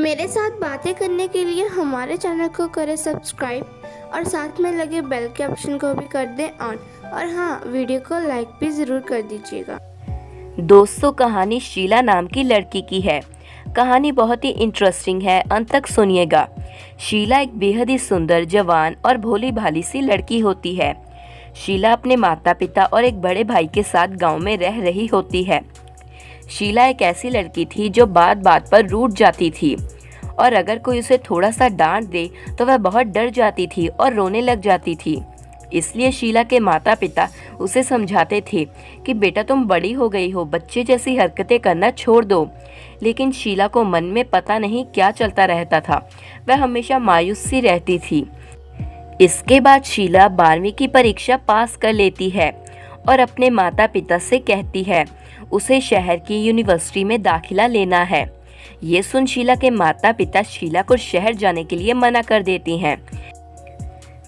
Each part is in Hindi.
मेरे साथ बातें करने के लिए हमारे चैनल को करें सब्सक्राइब और साथ में लगे बेल के ऑप्शन को भी कर दें ऑन। और हाँ, वीडियो को लाइक भी ज़रूर कर दीजिएगा। दोस्तों, कहानी शीला नाम की लड़की की है। कहानी बहुत ही इंटरेस्टिंग है, अंत तक सुनिएगा। शीला एक बेहद ही सुंदर, जवान और भोली भाली सी लड़की होती है। शीला अपने माता पिता और एक बड़े भाई के साथ गांव में रह रही होती है। शीला एक ऐसी लड़की थी जो बात बात पर रूठ जाती थी और अगर कोई उसे थोड़ा सा डांट दे तो वह बहुत डर जाती थी और रोने लग जाती थी। इसलिए शीला के माता पिता उसे समझाते थे कि बेटा, तुम बड़ी हो गई हो, बच्चे जैसी हरकतें करना छोड़ दो। लेकिन शीला को मन में पता नहीं क्या चलता रहता था, वह हमेशा मायूस सी रहती थी। इसके बाद शीला 12वीं की परीक्षा पास कर लेती है और अपने माता पिता से कहती है उसे शहर की यूनिवर्सिटी में दाखिला लेना है। ये सुन शीला के माता पिता शीला को शहर जाने के लिए मना कर देती हैं।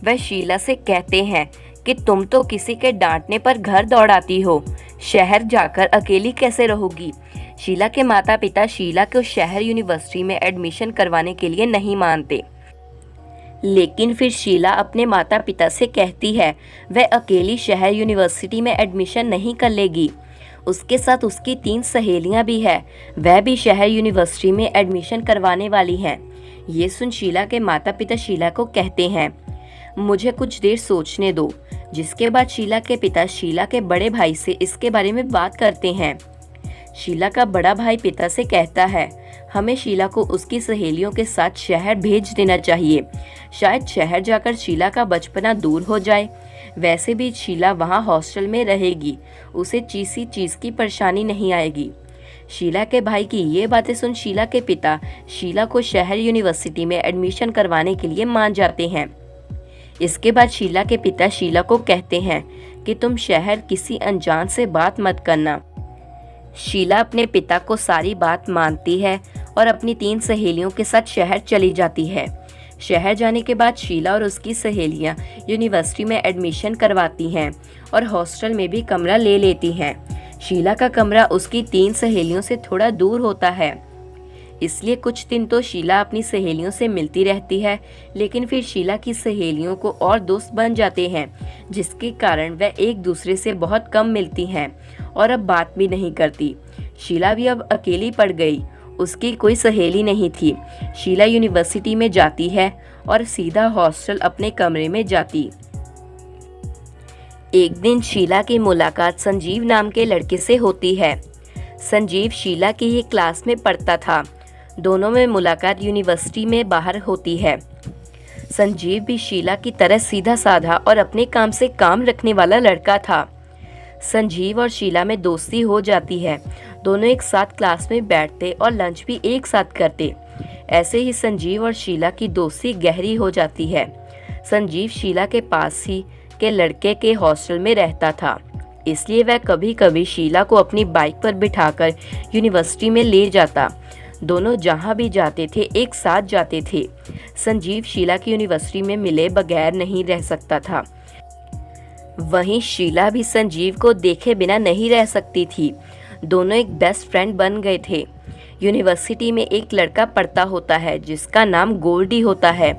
वह शीला से कहते हैं कि तुम तो किसी के डांटने पर घर दौड़ाती हो, शहर जाकर अकेली कैसे रहोगी। शीला के माता पिता शीला को शहर यूनिवर्सिटी में एडमिशन करवाने के लिए नहीं मानते। लेकिन फिर शीला अपने माता पिता से कहती है वह अकेली शहर यूनिवर्सिटी में एडमिशन नहीं कर लेगी। उसके साथ उसकी 3 सहेलियां भी है, वह भी शहर यूनिवर्सिटी में एडमिशन करवाने वाली हैं। ये सुन शीला के माता पिता शीला को कहते हैं मुझे कुछ देर सोचने दो। जिसके बाद शीला के पिता शीला के बड़े भाई से इसके बारे में बात करते हैं। शीला का बड़ा भाई पिता से कहता है हमें शीला को उसकी सहेलियों के साथ शहर भेज देना चाहिए। शायद शहर जाकर शीला का बचपना दूर हो जाए। वैसे भी शीला वहाँ हॉस्टल में रहेगी, उसे किसी चीज़ की परेशानी नहीं आएगी। शीला के भाई की ये बातें सुन शीला के पिता शीला को शहर यूनिवर्सिटी में एडमिशन करवाने के लिए मान जाते हैं। इसके बाद शीला के पिता शीला को कहते हैं कि तुम शहर किसी अनजान से बात मत करना। शीला अपने पिता को सारी बात मानती है और अपनी 3 सहेलियों के साथ शहर चली जाती है। शहर जाने के बाद शीला और उसकी सहेलियां यूनिवर्सिटी में एडमिशन करवाती हैं और हॉस्टल में भी कमरा ले लेती हैं। शीला का कमरा उसकी 3 सहेलियों से थोड़ा दूर होता है, इसलिए कुछ दिन तो शीला अपनी सहेलियों से मिलती रहती है। लेकिन फिर शीला की सहेलियों को और दोस्त बन जाते हैं, जिसके कारण वह एक दूसरे से बहुत कम मिलती हैं और अब बात भी नहीं करती। शीला भी अब अकेली पड़ गई, उसकी कोई सहेली नहीं थी। शीला यूनिवर्सिटी में जाती है और सीधा हॉस्टल अपने कमरे में जाती। एक दिन शीला की मुलाकात संजीव नाम के लड़के से होती है। संजीव शीला की ही क्लास में पढ़ता था। दोनों में मुलाकात यूनिवर्सिटी में बाहर होती है। संजीव भी शीला की तरह सीधा साधा और अपने काम से काम रखने वाला लड़का था। संजीव और शीला में दोस्ती हो जाती है। दोनों एक साथ क्लास में बैठते और लंच भी एक साथ करते। ऐसे ही संजीव और शीला की दोस्ती गहरी हो जाती है। संजीव शीला के पास ही के लड़के के हॉस्टल में रहता था, इसलिए वह कभी कभी शीला को अपनी बाइक पर बिठाकर यूनिवर्सिटी में ले जाता। दोनों जहाँ भी जाते थे एक साथ जाते थे। संजीव शीला की यूनिवर्सिटी में मिले बगैर नहीं रह सकता था। वहीं शीला भी संजीव को देखे बिना नहीं रह सकती थी। दोनों एक बेस्ट फ्रेंड बन गए थे। यूनिवर्सिटी में एक लड़का पढ़ता होता है जिसका नाम गोल्डी होता है।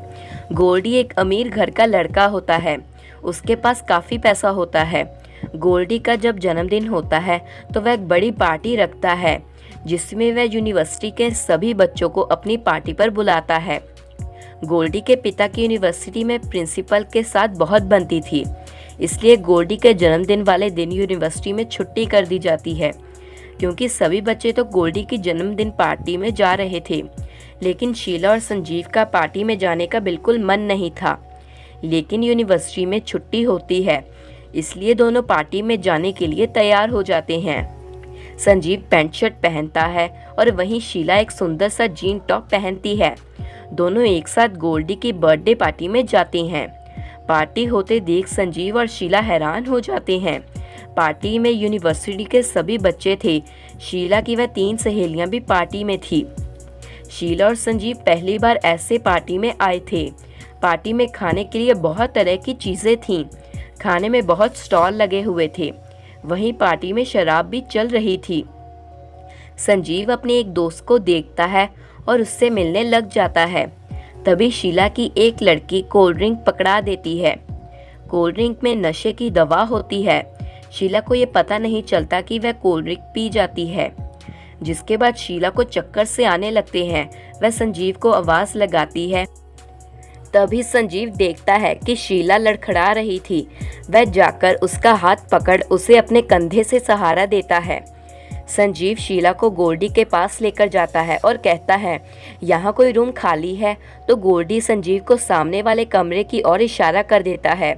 गोल्डी एक अमीर घर का लड़का होता है, उसके पास काफ़ी पैसा होता है। गोल्डी का जब जन्मदिन होता है तो वह एक बड़ी पार्टी रखता है, जिसमें वह यूनिवर्सिटी के सभी बच्चों को अपनी पार्टी पर बुलाता है। गोल्डी के पिता की यूनिवर्सिटी में प्रिंसिपल के साथ बहुत बनती थी, इसलिए गोल्डी के जन्मदिन वाले दिन यूनिवर्सिटी में छुट्टी कर दी जाती है, क्योंकि सभी बच्चे तो गोल्डी की जन्मदिन पार्टी में जा रहे थे। लेकिन शीला और संजीव का पार्टी में जाने का बिल्कुल मन नहीं था। लेकिन यूनिवर्सिटी में छुट्टी होती है, इसलिए दोनों पार्टी में जाने के लिए तैयार हो जाते हैं। संजीव पैंट शर्ट पहनता है और वहीं शीला एक सुंदर सा जीन टॉप पहनती है। दोनों एक साथ गोल्डी की बर्थडे पार्टी में जाते हैं। पार्टी होते देख संजीव और शीला हैरान हो जाते हैं। पार्टी में यूनिवर्सिटी के सभी बच्चे थे। शीला की वह 3 सहेलियां भी पार्टी में थी। शीला और संजीव पहली बार ऐसे पार्टी में आए थे। पार्टी में खाने के लिए बहुत तरह की चीज़ें थीं। खाने में बहुत स्टॉल लगे हुए थे। वहीं पार्टी में शराब भी चल रही थी। संजीव अपने एक दोस्त को देखता है और उससे मिलने लग जाता है। तभी शीला की एक लड़की कोल्ड ड्रिंक पकड़ा देती है। कोल्ड ड्रिंक में नशे की दवा होती है। शीला को ये पता नहीं चलता कि वह कोल्ड ड्रिंक पी जाती है। जिसके बाद शीला को चक्कर से आने लगते हैं। वह संजीव को आवाज लगाती है। तभी संजीव देखता है कि शीला लड़खड़ा रही थी। वह जाकर उसका हाथ पकड़ उसे अपने कंधे से सहारा देता है। संजीव शीला को गोल्डी के पास लेकर जाता है और कहता है, यहाँ कोई रूम खाली है? तो गोल्डी संजीव को सामने वाले कमरे की ओर इशारा कर देता है।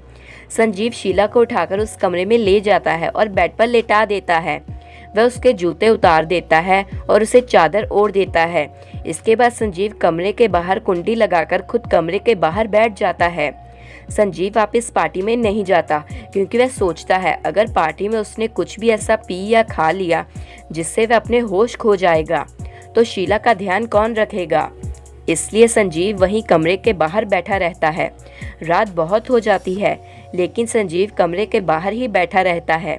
संजीव शीला को उठाकर उस कमरे में ले जाता है और बेड पर लेटा देता है। वह उसके जूते उतार देता है और उसे चादर ओढ़ देता है। इसके बाद संजीव कमरे के बाहर कुंडी लगाकर खुद कमरे के बाहर बैठ जाता है। संजीव वापस पार्टी में नहीं जाता क्योंकि वह सोचता है अगर पार्टी में उसने कुछ भी ऐसा पी या खा लिया जिससे वह अपने होश खो जाएगा तो शीला का ध्यान कौन रखेगा। इसलिए संजीव वहीं कमरे के बाहर बैठा रहता है। रात बहुत हो जाती है लेकिन संजीव कमरे के बाहर ही बैठा रहता है।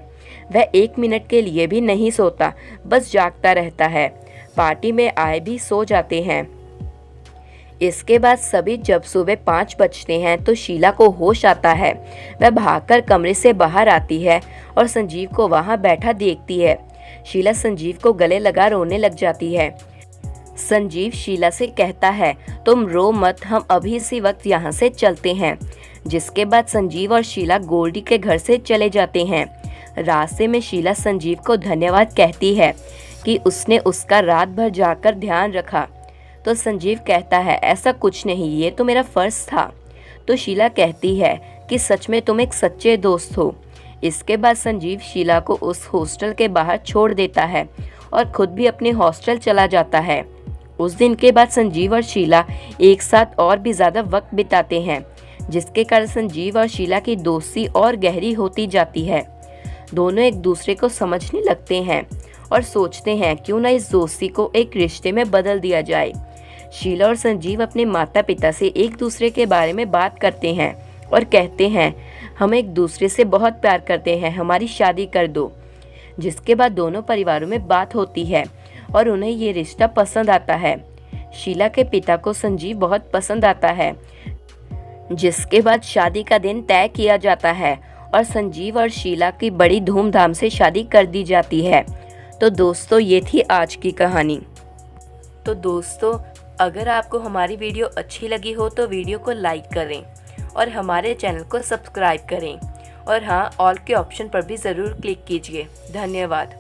वह 1 मिनट के लिए भी नहीं सोता, बस जागता रहता है। पार्टी में आए भी सो जाते हैं। इसके बाद सभी जब सुबह 5 बजते हैं तो शीला को होश आता है। वह भागकर कमरे से बाहर आती है और संजीव को वहां बैठा देखती है। शीला संजीव को गले लगा रोने लग जाती है। संजीव शीला से कहता है, तुम रो मत, हम अभी इसी वक्त यहाँ से चलते हैं। जिसके बाद संजीव और शीला गोल्डी के घर से चले जाते हैं। रास्ते में शीला संजीव को धन्यवाद कहती है कि उसने उसका रात भर जाकर ध्यान रखा। तो संजीव कहता है, ऐसा कुछ नहीं, ये तो मेरा फर्ज था। तो शीला कहती है कि सच में तुम एक सच्चे दोस्त हो। इसके बाद संजीव शीला को उस हॉस्टल के बाहर छोड़ देता है और खुद भी अपने हॉस्टल चला जाता है। उस दिन के बाद संजीव और शीला एक साथ और भी ज़्यादा वक्त बिताते हैं, जिसके कारण संजीव और शीला की दोस्ती और गहरी होती जाती है। दोनों एक दूसरे को समझने लगते हैं और सोचते हैं क्यों ना इस दोस्ती को एक रिश्ते में बदल दिया जाए। शीला और संजीव अपने माता पिता से एक दूसरे के बारे में बात करते हैं और कहते हैं, हम एक दूसरे से बहुत प्यार करते हैं, हमारी शादी कर दो। जिसके बाद दोनों परिवारों में बात होती है और उन्हें ये रिश्ता पसंद आता है। शीला के पिता को संजीव बहुत पसंद आता है। जिसके बाद शादी का दिन तय किया जाता है और संजीव और शीला की बड़ी धूमधाम से शादी कर दी जाती है। तो दोस्तों, ये थी आज की कहानी। तो दोस्तों, अगर आपको हमारी वीडियो अच्छी लगी हो तो वीडियो को लाइक करें और हमारे चैनल को सब्सक्राइब करें और हाँ, ऑल के ऑप्शन पर भी ज़रूर क्लिक कीजिए। धन्यवाद।